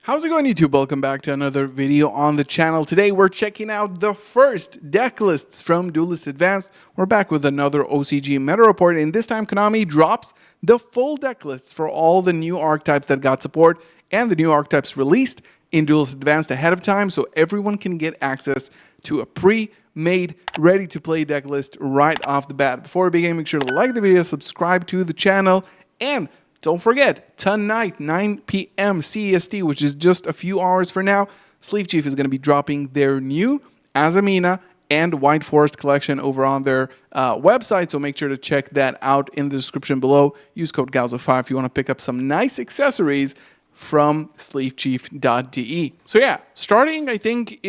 How's it going, YouTube? Welcome back to another video on the channel. Today we're checking out the first deck lists from Duelist Advanced. We're back with another OCG meta report, and this time Konami drops the full deck lists for all the new archetypes that got support and the new archetypes released in Duelist Advanced ahead of time, so everyone can get access to a pre-made, ready-to-play deck list right off the bat. Before we begin, make sure to like the video, subscribe to the channel, and don't forget, tonight, 9 p.m. CEST, which is just a few hours for now, Sleeve Chief is going to be dropping their new Azamina and White Forest collection over on their website, so make sure to check that out in the description below. Use code galzo5 if you want to pick up some nice accessories from sleevechief.de. So yeah, starting, I think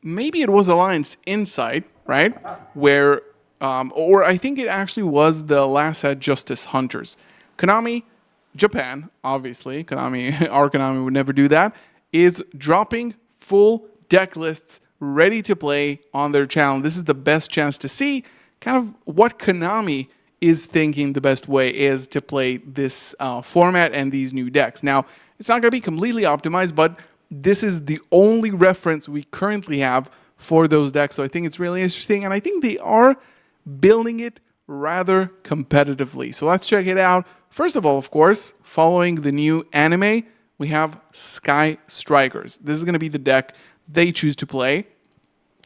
maybe it was Alliance Insight, right? Where, or I think it actually was the last set Justice Hunters. Konami, Japan, obviously, our Konami would never do that, is dropping full deck lists ready to play on their channel. This is the best chance to see kind of what Konami is thinking the best way is to play this format and these new decks. Now, it's not going to be completely optimized, but this is the only reference we currently have for those decks, so I think it's really interesting, and I think they are building it rather competitively. So let's check it out. First of all, of course, following the new anime, we have Sky Strikers. This is going to be the deck they choose to play.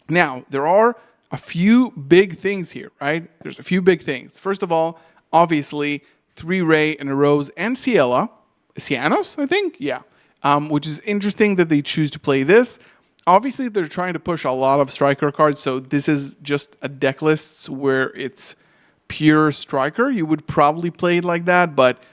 Now, there are a few big things here, right? There's a few big things. First of all, obviously, 3-Ray and a Rose and Cianos, I think? Yeah. Which is interesting that they choose to play this. Obviously, they're trying to push a lot of striker cards, so this is just a deck list where it's pure striker. You would probably play it like that, but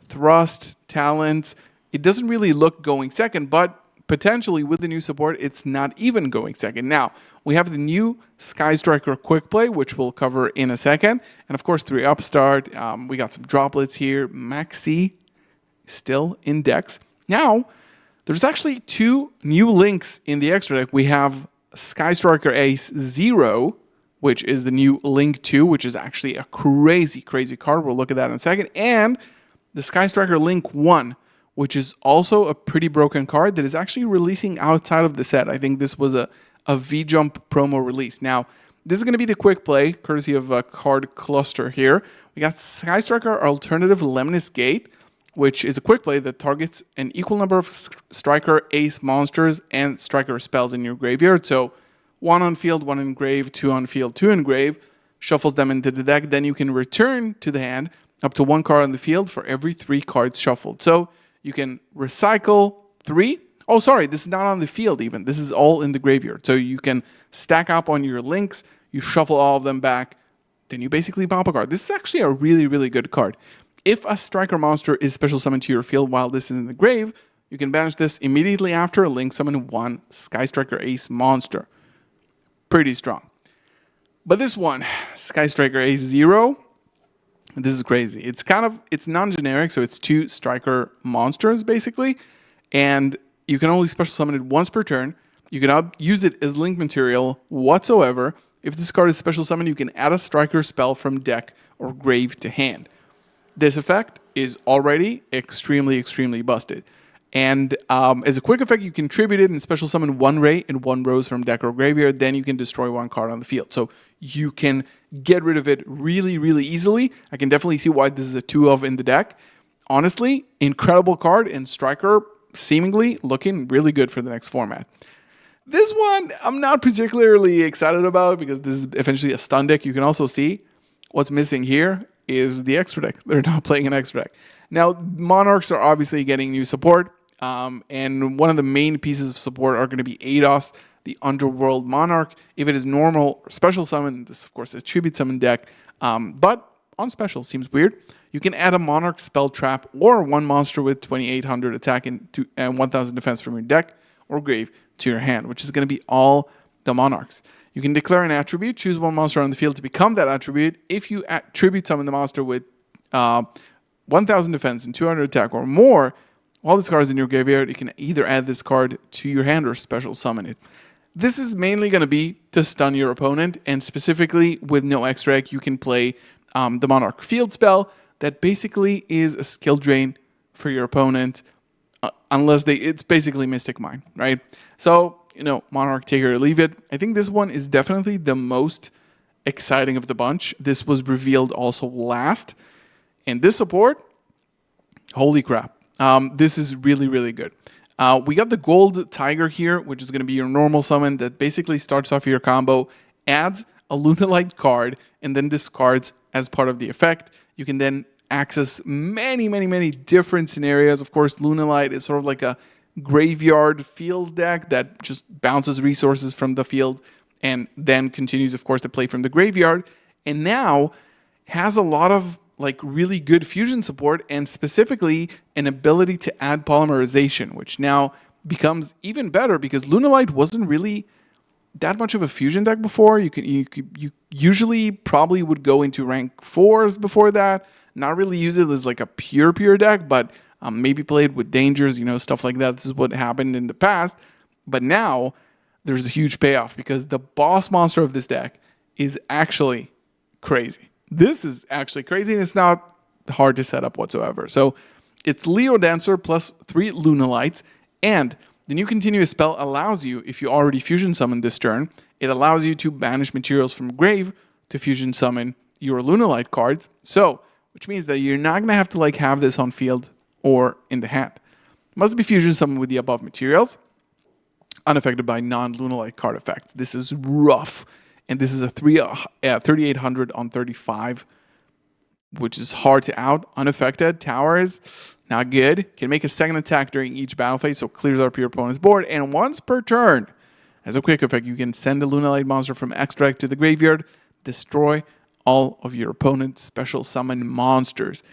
Thrust, Talents, it doesn't really look going second, but potentially with the new support, it's not even going second. Now, we have the new Sky Striker Quick Play, which we'll cover in a second, and of course, 3 Upstart. We got some droplets here. Maxi still in decks. Now, there's actually 2 new links in the extra deck. We have Sky Striker Ace 0, which is the new Link 2, which is actually a crazy, crazy card. We'll look at that in a second. And the Sky Striker Link 1, which is also a pretty broken card that is actually releasing outside of the set. I think this was a V-Jump promo release. Now, this is going to be the quick play, courtesy of a card cluster here. We got Sky Striker Alternative Lemnis Gate, which is a quick play that targets an equal number of Striker Ace monsters and Striker spells in your graveyard. So 1 on field, 1 in grave, 2 on field, 2 in grave, shuffles them into the deck. Then you can return to the hand up to 1 card on the field for every 3 cards shuffled. So you can recycle 3. Oh, sorry, this is not on the field even. This is all in the graveyard. So you can stack up on your links, you shuffle all of them back, then you basically pop a card. This is actually a really, really good card. If a striker monster is special summoned to your field while this is in the grave, you can banish this immediately after link summon 1 Sky Striker Ace monster. Pretty strong. But this one, Sky Striker Ace 0, this is crazy. It's non-generic, so it's 2 striker monsters basically, and you can only special summon it once per turn. You cannot use it as link material whatsoever. If this card is special summoned, you can add a striker spell from deck or grave to hand. This effect is already extremely, extremely busted. And as a quick effect, you can tribute it and special summon 1 Ray and 1 Rose from deck or graveyard. Then you can destroy 1 card on the field. So you can get rid of it really, really easily. I can definitely see why this is a 2 of in the deck. Honestly, incredible card, and striker seemingly looking really good for the next format. This one I'm not particularly excited about because this is essentially a stun deck. You can also see what's missing here is the extra deck. They're not playing an extra deck. Now, Monarchs are obviously getting new support, and one of the main pieces of support are going to be Ados, the Underworld Monarch. If it is normal or special summon, this, of course, is a tribute summon deck, but on special, seems weird. You can add a Monarch spell trap or 1 monster with 2800 attack and 1000 defense from your deck or grave to your hand, which is going to be all the Monarchs. You can declare an attribute, choose 1 monster on the field to become that attribute. If you attribute summon the monster with 1000 defense and 200 attack or more, while this card is in your graveyard, you can either add this card to your hand or special summon it. This is mainly going to be to stun your opponent, and specifically with no extra deck, you can play the Monarch field spell that basically is a skill drain for your opponent unless it's basically Mystic Mine, right? So, Monarch, take it or leave it. I think this one is definitely the most exciting of the bunch. This was revealed also last. And this support, holy crap. This is really, really good. We got the Gold Tiger here, which is going to be your normal summon that basically starts off your combo, adds a Lunalight card, and then discards as part of the effect. You can then access many, many, many different scenarios. Of course, Lunalight is sort of like a graveyard field deck that just bounces resources from the field and then continues, of course, to play from the graveyard. And now has a lot of really good fusion support, and specifically an ability to add polymerization, which now becomes even better because Lunalight wasn't really that much of a fusion deck before. You usually probably would go into rank 4s before that, not really use it as like a pure deck, but maybe play it with dangers, stuff like that. This is what happened in the past. But now there's a huge payoff because the boss monster of this deck is actually crazy. This is actually crazy, and it's not hard to set up whatsoever. So it's Leo Dancer plus 3 Lunalights, and the new continuous spell allows you, if you already fusion summon this turn, it allows you to banish materials from grave to fusion summon your Lunalight cards. So, which means that you're not going to have to have this on field or in the hand. It must be fusion summoned with the above materials, unaffected by non-Lunalight card effects. This is rough. And this is a 3,800 on 35, which is hard to out. Unaffected. Towers, not good. Can make a second attack during each battle phase, so clears up your opponent's board. And once per turn, as a quick effect, you can send a Lunalight monster from extract to the graveyard, destroy all of your opponent's special summon monsters.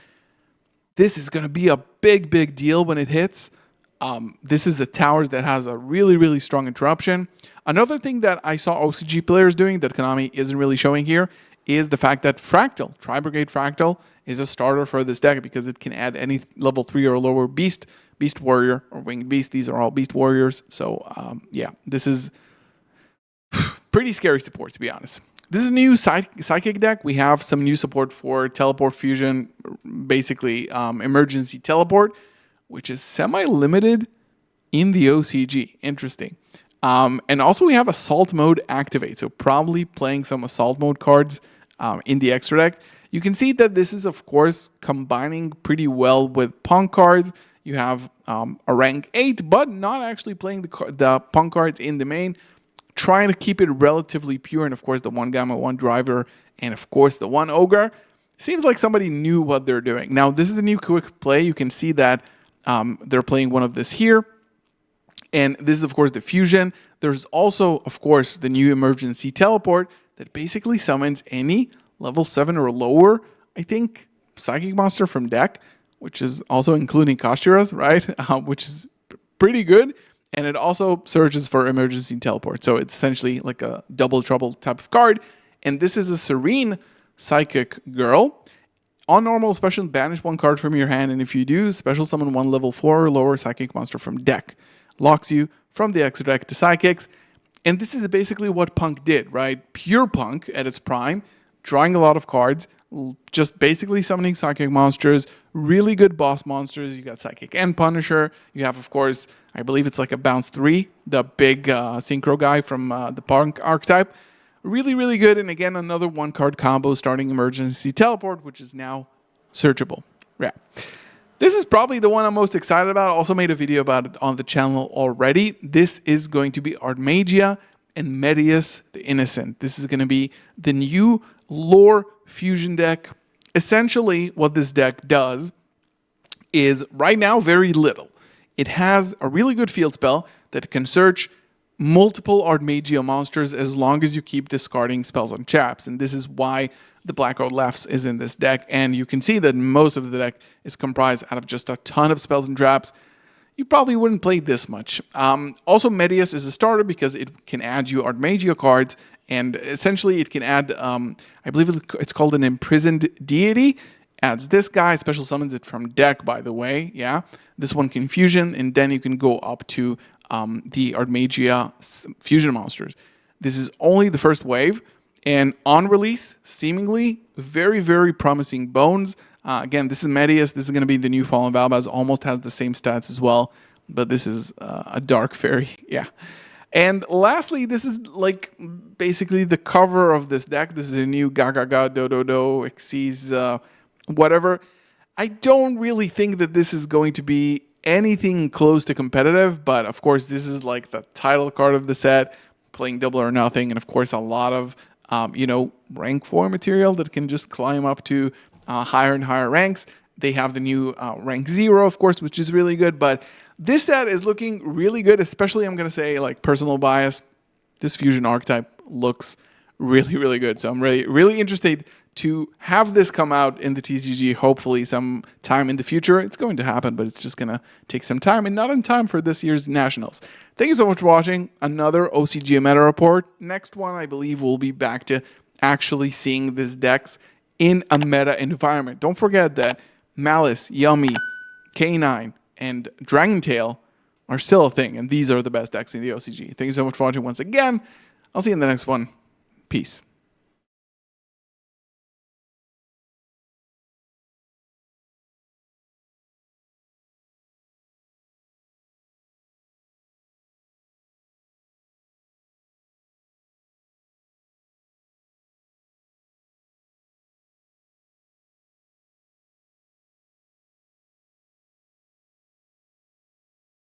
This is going to be a big deal when it hits. This is a towers that has a really, really strong interruption. Another thing that I saw OCG players doing that Konami isn't really showing here is the fact that Fractal, Tri-Brigade Fractal, is a starter for this deck because it can add any level 3 or lower beast warrior, or winged beast. These are all beast warriors. So, yeah, this is pretty scary support, to be honest. This is a new Psychic deck. We have some new support for Teleport Fusion, basically emergency teleport, which is semi-limited in the OCG. Interesting. And also we have Assault Mode activate, so probably playing some Assault Mode cards in the extra deck. You can see that this is, of course, combining pretty well with Punk cards. You have a rank 8, but not actually playing the Punk cards in the main, trying to keep it relatively pure, and of course the 1 Gamma, 1 Driver, and of course the 1 Ogre. Seems like somebody knew what they're doing. Now, this is the new quick play. You can see that they're playing one of this here. And this is, of course, the fusion. There's also, of course, the new emergency teleport that basically summons any level 7 or lower, I think, psychic monster from deck, which is also including Kashtira's, right? Which is pretty good. And it also searches for emergency teleport. So it's essentially like a double trouble type of card. And this is a Serene Psychic Girl. On normal, special banish 1 card from your hand. And if you do, special summon 1 level 4 or lower psychic monster from deck. Locks you from the extra deck to psychics. And this is basically what Punk did, right? Pure Punk at its prime, drawing a lot of cards, just basically summoning psychic monsters, really good boss monsters. You got Psychic and Punisher. You have, of course, I believe it's like a bounce 3, the big synchro guy from the Punk archetype. Really, really good. And again, another 1-card combo starting emergency teleport, which is now searchable. Yeah. This is probably the one I'm most excited about. I also made a video about it on the channel already. This is going to be Artmagia and Medius the Innocent. This is going to be the new lore fusion deck. Essentially, what this deck does is right now very little. It has a really good field spell that can search multiple Artmagia monsters as long as you keep discarding spells on chaps. And this is why the Blackout Lefts is in this deck. And you can see that most of the deck is comprised out of just a ton of spells and traps. You probably wouldn't play this much. Also, Medius is a starter because it can add you Artmagia cards. And essentially, it can add, I believe it's called an Imprisoned Deity. Adds this guy, special summons it from deck, by the way. Yeah, this one can fusion, and then you can go up to the Artmagia fusion monsters. This is only the first wave, and on release, seemingly very, very promising bones. Again, this is Medius. This is going to be the new Fallen Valbaz. Almost has the same stats as well, but this is a Dark Fairy. Yeah. And lastly, this is like basically the cover of this deck. This is a new Gaga Dododo Xyz whatever. I don't really think that this is going to be anything close to competitive, but of course this is like the title card of the set, playing double or nothing, and of course a lot of rank 4 material that can just climb up to higher and higher ranks. They have the new rank 0, of course, which is really good, but this set is looking really good, especially, I'm going to say, like, personal bias. This fusion archetype looks really, really good. So I'm really, really interested to have this come out in the TCG, hopefully sometime in the future. It's going to happen, but it's just going to take some time, and not in time for this year's Nationals. Thank you so much for watching another OCG meta report. Next one, I believe, we'll be back to actually seeing these decks in a meta environment. Don't forget that Malice, Yummy, K9, and Dragentail are still a thing, and these are the best decks in the OCG. Thank you so much for watching once again. I'll see you in the next one. Peace.